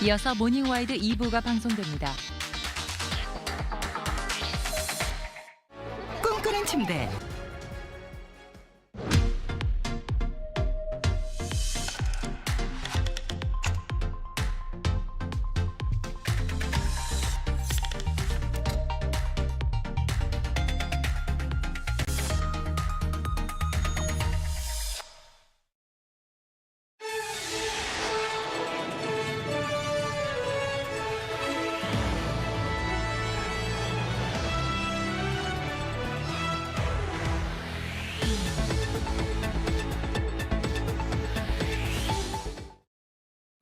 이어서 모닝와이드 2부가 방송됩니다. 꿈꾸는 침대.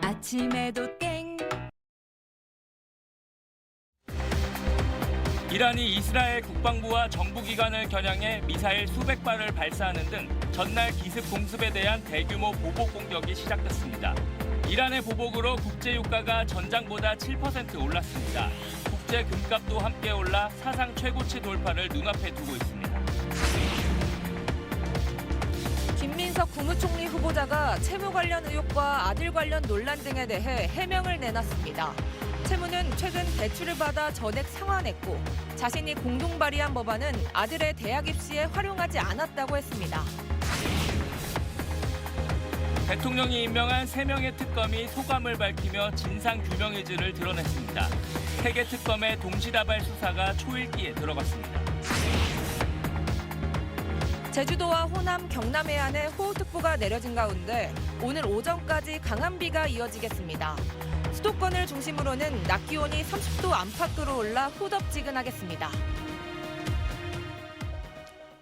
아침에도 땡. 이란이 이스라엘 국방부와 정부기관을 겨냥해 미사일 수백 발을 발사하는 등 전날 기습 공습에 대한 대규모 보복 공격이 시작됐습니다. 이란의 보복으로 국제 유가가 전장보다 7% 올랐습니다. 국제 금값도 함께 올라 사상 최고치 돌파를 눈앞에 두고 있습니다. 김민석 국무총리 후보자가 채무 관련 의혹과 아들 관련 논란 등에 대해 해명을 내놨습니다. 채무는 최근 대출을 받아 전액 상환했고 자신이 공동 발의한 법안은 아들의 대학 입시에 활용하지 않았다고 했습니다. 대통령이 임명한 3명의 특검이 소감을 밝히며 진상규명 의지를 드러냈습니다. 3개 특검의 동시다발 수사가 초읽기에 들어갔습니다. 제주도와 호남, 경남 해안에 호우특보가 내려진 가운데 오늘 오전까지 강한 비가 이어지겠습니다. 수도권을 중심으로는 낮 기온이 30도 안팎으로 올라 후덥지근하겠습니다.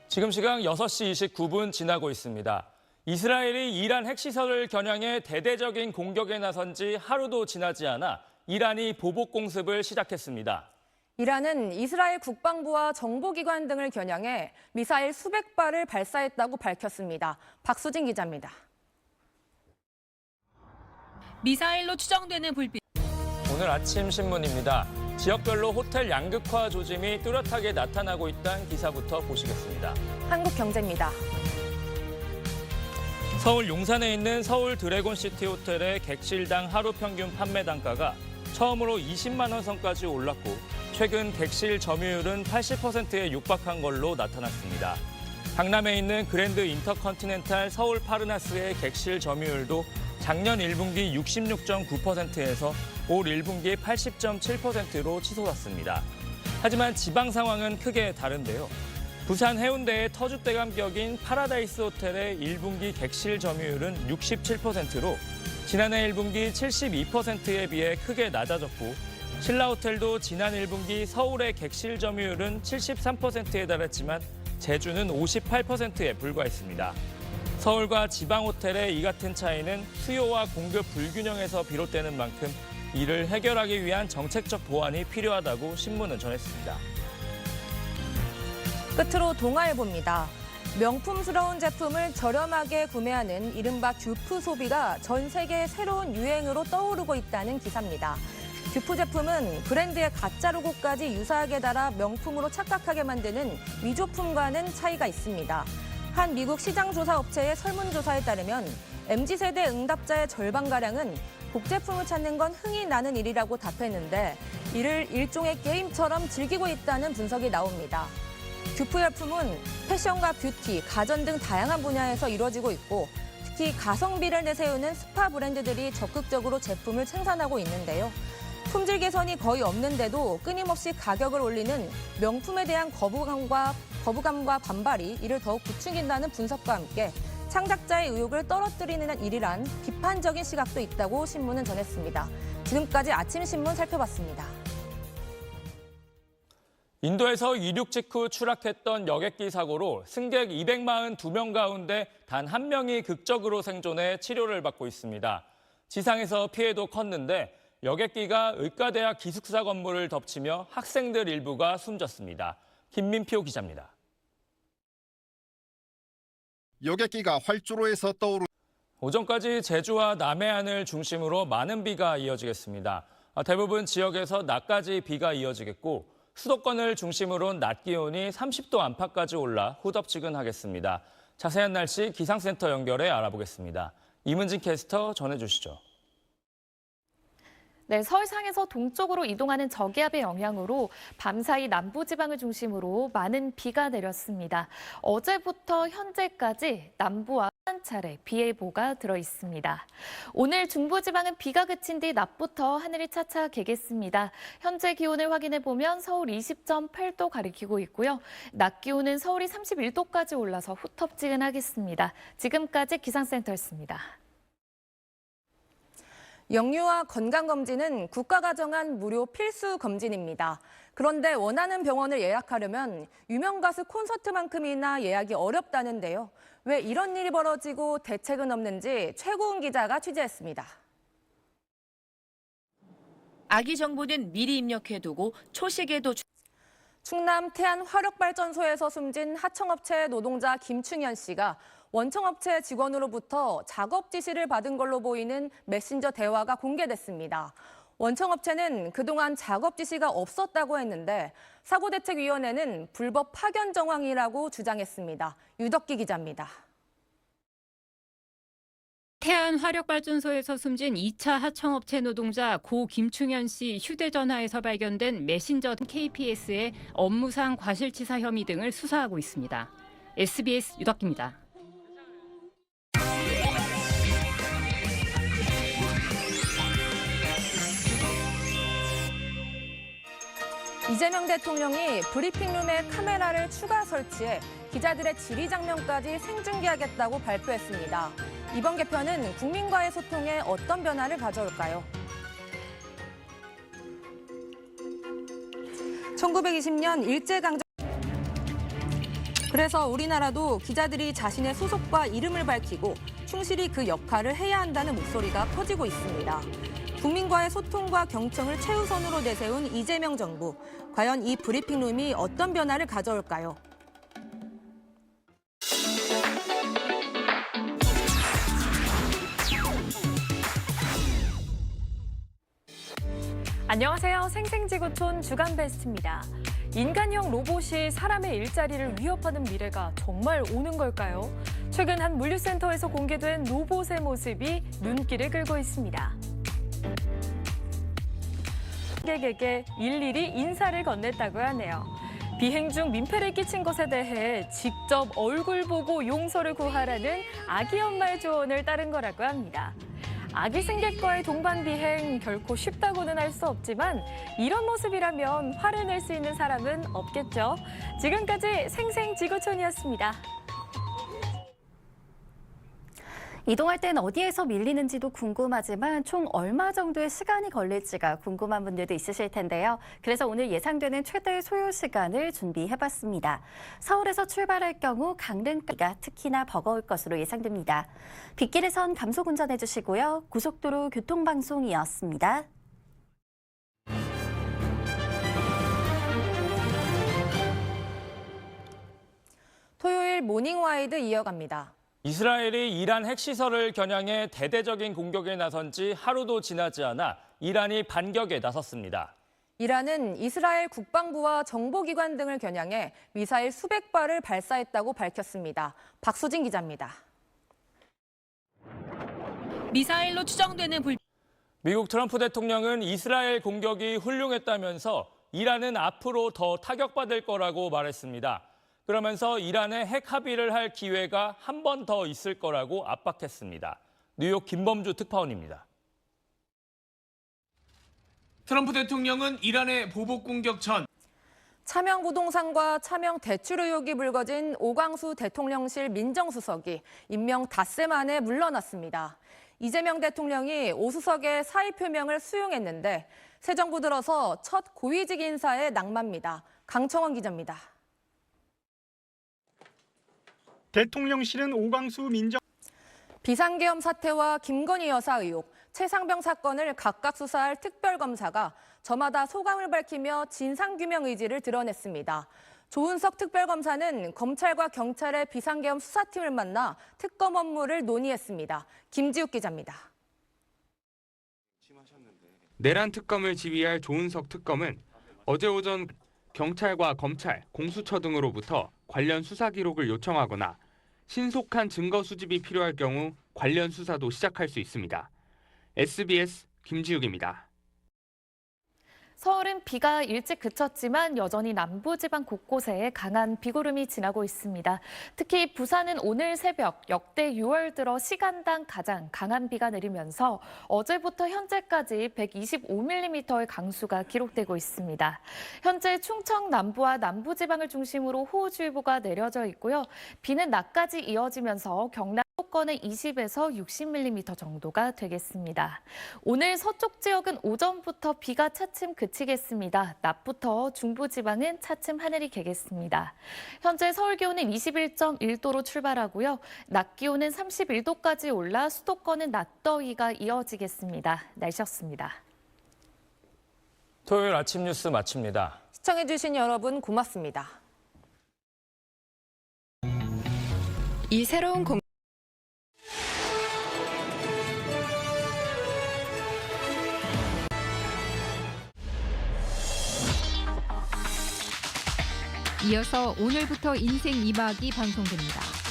지금 시각 6시 29분 지나고 있습니다. 이스라엘이 이란 핵시설을 겨냥해 대대적인 공격에 나선 지 하루도 지나지 않아 이란이 보복 공습을 시작했습니다. 이란은 이스라엘 국방부와 정보기관 등을 겨냥해 미사일 수백 발을 발사했다고 밝혔습니다. 박수진 기자입니다. 미사일로 추정되는 불빛. 오늘 아침 신문입니다. 지역별로 호텔 양극화 조짐이 뚜렷하게 나타나고 있다는 기사부터 보시겠습니다. 한국경제입니다. 서울 용산에 있는 서울 드래곤시티 호텔의 객실당 하루 평균 판매 단가가 처음으로 20만 원 선까지 올랐고 최근 객실 점유율은 80%에 육박한 걸로 나타났습니다. 강남에 있는 그랜드 인터컨티넨탈 서울 파르나스의 객실 점유율도 작년 1분기 66.9%에서 올 1분기 80.7%로 치솟았습니다. 하지만 지방 상황은 크게 다른데요. 부산 해운대의 터줏대감 격인 파라다이스 호텔의 1분기 객실 점유율은 67%로 지난해 1분기 72%에 비해 크게 낮아졌고 신라호텔도 지난 1분기 서울의 객실 점유율은 73%에 달했지만 제주는 58%에 불과했습니다. 서울과 지방 호텔의 이 같은 차이는 수요와 공급 불균형에서 비롯되는 만큼 이를 해결하기 위한 정책적 보완이 필요하다고 신문은 전했습니다. 끝으로 동아일보입니다. 명품스러운 제품을 저렴하게 구매하는 이른바 듀프 소비가 전 세계의 새로운 유행으로 떠오르고 있다는 기사입니다. 듀프 제품은 브랜드의 가짜 로고까지 유사하게 달아 명품으로 착각하게 만드는 위조품과는 차이가 있습니다. 한 미국 시장조사 업체의 설문조사에 따르면 MZ세대 응답자의 절반가량은 복제품을 찾는 건 흥이 나는 일이라고 답했는데 이를 일종의 게임처럼 즐기고 있다는 분석이 나옵니다. 듀프 제품은 패션과 뷰티, 가전 등 다양한 분야에서 이루어지고 있고 특히 가성비를 내세우는 스파 브랜드들이 적극적으로 제품을 생산하고 있는데요. 품질 개선이 거의 없는데도 끊임없이 가격을 올리는 명품에 대한 거부감과 반발이 이를 더욱 부추긴다는 분석과 함께 창작자의 의욕을 떨어뜨리는 일이란 비판적인 시각도 있다고 신문은 전했습니다. 지금까지 아침 신문 살펴봤습니다. 인도에서 이륙 직후 추락했던 여객기 사고로 승객 242명 가운데 단 1명이 극적으로 생존해 치료를 받고 있습니다. 지상에서 피해도 컸는데 여객기가 의과대학 기숙사 건물을 덮치며 학생들 일부가 숨졌습니다. 김민표 기자입니다. 여객기가 활주로에서 떠오르 오전까지 제주와 남해안을 중심으로 많은 비가 이어지겠습니다. 대부분 지역에서 낮까지 비가 이어지겠고 수도권을 중심으로 낮 기온이 30도 안팎까지 올라 후덥지근하겠습니다. 자세한 날씨 기상센터 연결해 알아보겠습니다. 이문진 캐스터 전해주시죠. 네, 서해상에서 동쪽으로 이동하는 저기압의 영향으로 밤사이 남부지방을 중심으로 많은 비가 내렸습니다. 어제부터 현재까지 남부와 한 차례 비 예보가 들어 있습니다. 오늘 중부지방은 비가 그친 뒤 낮부터 하늘이 차차 개겠습니다. 현재 기온을 확인해 보면 서울 20.8도 가리키고 있고요. 낮 기온은 서울이 31도까지 올라서 후텁지근하겠습니다. 지금까지 기상센터였습니다. 영유아 건강검진은 국가가 정한 무료 필수 검진입니다. 그런데 원하는 병원을 예약하려면 유명 가수 콘서트만큼이나 예약이 어렵다는데요. 왜 이런 일이 벌어지고 대책은 없는지 최고은 기자가 취재했습니다. 아기 정보는 미리 입력해두고 초식에도 충남 태안 화력발전소에서 숨진 하청업체 노동자 김충현 씨가 원청업체 직원으로부터 작업 지시를 받은 걸로 보이는 메신저 대화가 공개됐습니다. 원청업체는 그동안 작업 지시가 없었다고 했는데 사고대책위원회는 불법 파견 정황이라고 주장했습니다. 유덕기 기자입니다. 태안 화력발전소에서 숨진 2차 하청업체 노동자 고 김충현 씨 휴대전화에서 발견된 메신저 KPS의 업무상 과실치사 혐의 등을 수사하고 있습니다. SBS 유덕기입니다. 이재명 대통령이 브리핑룸에 카메라를 추가 설치해 기자들의 질의 장면까지 생중계하겠다고 발표했습니다. 이번 개편은 국민과의 소통에 어떤 변화를 가져올까요? 1920년 일제강점 그래서 우리나라도 기자들이 자신의 소속과 이름을 밝히고 충실히 그 역할을 해야 한다는 목소리가 커지고 있습니다. 국민과의 소통과 경청을 최우선으로 내세운 이재명 정부. 과연 이 브리핑룸이 어떤 변화를 가져올까요? 안녕하세요. 생생지구촌 주간베스트입니다. 인간형 로봇이 사람의 일자리를 위협하는 미래가 정말 오는 걸까요? 최근 한 물류센터에서 공개된 로봇의 모습이 눈길을 끌고 있습니다. 고객에게 일일이 인사를 건넸다고 하네요. 비행 중 민폐를 끼친 것에 대해 직접 얼굴 보고 용서를 구하라는 아기 엄마의 조언을 따른 거라고 합니다. 아기 승객과의 동반 비행 결코 쉽다고는 할 수 없지만 이런 모습이라면 화를 낼 수 있는 사람은 없겠죠. 지금까지 생생지구촌이었습니다. 이동할 땐 어디에서 밀리는지도 궁금하지만 총 얼마 정도의 시간이 걸릴지가 궁금한 분들도 있으실 텐데요. 그래서 오늘 예상되는 최대 소요 시간을 준비해봤습니다. 서울에서 출발할 경우 강릉까지가 특히나 버거울 것으로 예상됩니다. 빗길에선 감속 운전해주시고요. 고속도로 교통방송이었습니다. 토요일 모닝와이드 이어갑니다. 이스라엘이 이란 핵시설을 겨냥해 대대적인 공격에 나선 지 하루도 지나지 않아 이란이 반격에 나섰습니다. 이란은 이스라엘 국방부와 정보기관 등을 겨냥해 미사일 수백 발을 발사했다고 밝혔습니다. 박수진 기자입니다. 미사일로 추정되는 미국 트럼프 대통령은 이스라엘 공격이 훌륭했다면서 이란은 앞으로 더 타격받을 거라고 말했습니다. 그러면서 이란의 핵 합의를 할 기회가 한 번 더 있을 거라고 압박했습니다. 뉴욕 김범주 특파원입니다. 트럼프 대통령은 이란의 보복 공격 전 차명 부동산과 차명 대출 의혹이 불거진 오광수 대통령실 민정수석이 임명 닷새 만에 물러났습니다. 이재명 대통령이 오 수석의 사의 표명을 수용했는데 새 정부 들어서 첫 고위직 인사의 낙마입니다. 강청원 기자입니다. 대통령실은 오광수 민정 비상계엄 사태와 김건희 여사 의혹, 최상병 사건을 각각 수사할 특별검사가 저마다 소감을 밝히며 진상규명 의지를 드러냈습니다. 조은석 특별검사는 검찰과 경찰의 비상계엄 수사팀을 만나 특검 업무를 논의했습니다. 김지욱 기자입니다. 내란 특검을 지휘할 조은석 특검은 어제 오전 경찰과 검찰, 공수처 등으로부터 관련 수사 기록을 요청하거나 신속한 증거 수집이 필요할 경우 관련 수사도 시작할 수 있습니다. SBS 김지욱입니다. 서울은 비가 일찍 그쳤지만 여전히 남부지방 곳곳에 강한 비구름이 지나고 있습니다. 특히 부산은 오늘 새벽 역대 6월 들어 시간당 가장 강한 비가 내리면서 어제부터 현재까지 125mm의 강수가 기록되고 있습니다. 현재 충청 남부와 남부지방을 중심으로 호우주의보가 내려져 있고요. 비는 낮까지 이어지면서 경남 수도권에 20에서 60mm 정도가 되겠습니다. 오늘 서쪽 지역은 오전부터 비가 차츰 그치겠습니다. 낮부터 중부지방은 차츰 하늘이 개겠습니다. 현재 서울 기온은 21.1도로 출발하고요. 낮 기온은 31도까지 올라 수도권은 낮더위가 이어지겠습니다. 날씨였습니다. 토요일 아침 뉴스 마칩니다. 시청해주신 여러분 고맙습니다. 이 새로운 이어서 오늘부터 인생 2막이 방송됩니다.